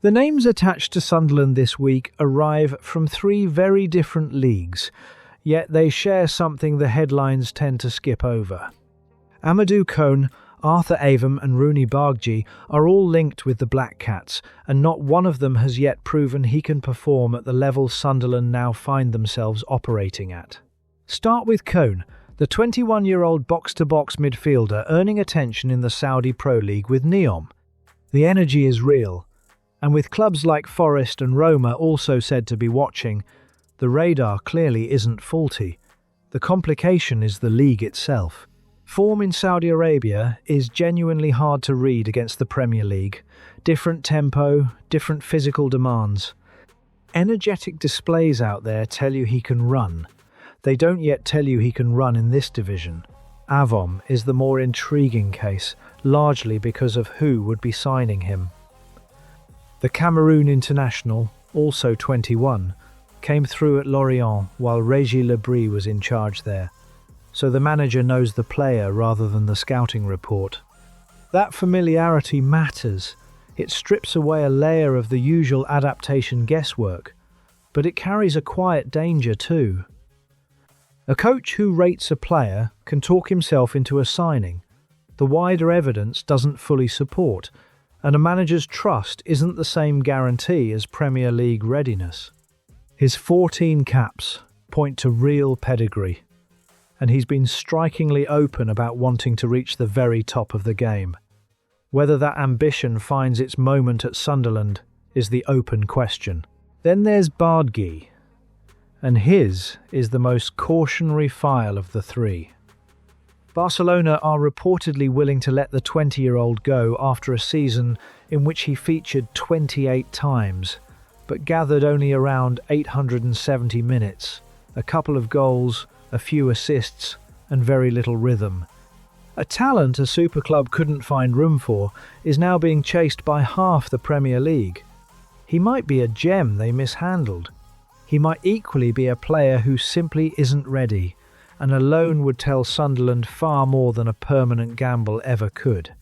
The names attached to Sunderland this week arrive from three very different leagues, yet they share something the headlines tend to skip over. Amadou Kone, Arthur Avum and Rooney Bargji are all linked with the Black Cats, and not one of them has yet proven he can perform at the level Sunderland now find themselves operating at. Start with Kone, the 21-year-old box-to-box midfielder earning attention in the Saudi Pro League with Neom. The energy is real, and with clubs like Forest and Roma also said to be watching, the radar clearly isn't faulty. The complication is the league itself. Form in Saudi Arabia is genuinely hard to read against the Premier League. Different tempo, different physical demands. Energetic displays out there tell you he can run. They don't yet tell you he can run in this division. Avum is the more intriguing case, largely because of who would be signing him. The Cameroon international, also 21, came through at Lorient while Régis Lebris was in charge there, so the manager knows the player rather than the scouting report. That familiarity matters. It strips away a layer of the usual adaptation guesswork, but it carries a quiet danger too. A coach who rates a player can talk himself into a signing. The wider evidence doesn't fully support, and a manager's trust isn't the same guarantee as Premier League readiness. His 14 caps point to real pedigree, and he's been strikingly open about wanting to reach the very top of the game. Whether that ambition finds its moment at Sunderland is the open question. Then there's Bargji, and his is the most cautionary file of the three. Barcelona are reportedly willing to let the 20-year-old go after a season in which he featured 28 times, but gathered only around 870 minutes, a couple of goals, a few assists, and very little rhythm. A talent a super club couldn't find room for is now being chased by half the Premier League. He might be a gem they mishandled. He might equally be a player who simply isn't ready, and a loan would tell Sunderland far more than a permanent gamble ever could.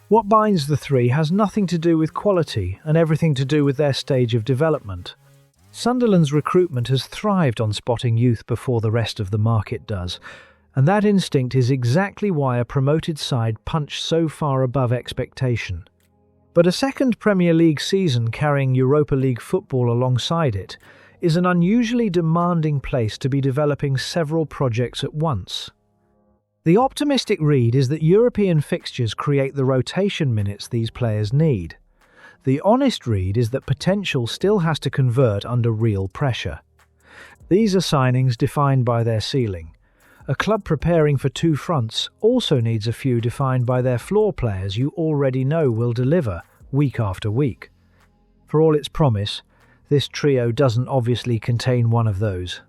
What binds the three has nothing to do with quality and everything to do with their stage of development. Sunderland's recruitment has thrived on spotting youth before the rest of the market does, and that instinct is exactly why a promoted side punched so far above expectation. But a second Premier League season carrying Europa League football alongside it is an unusually demanding place to be developing several projects at once. The optimistic read is that European fixtures create the rotation minutes these players need. The honest read is that potential still has to convert under real pressure. These are signings defined by their ceiling. A club preparing for two fronts also needs a few defined by their floor players you already know will deliver week after week. For all its promise, this trio doesn't obviously contain one of those.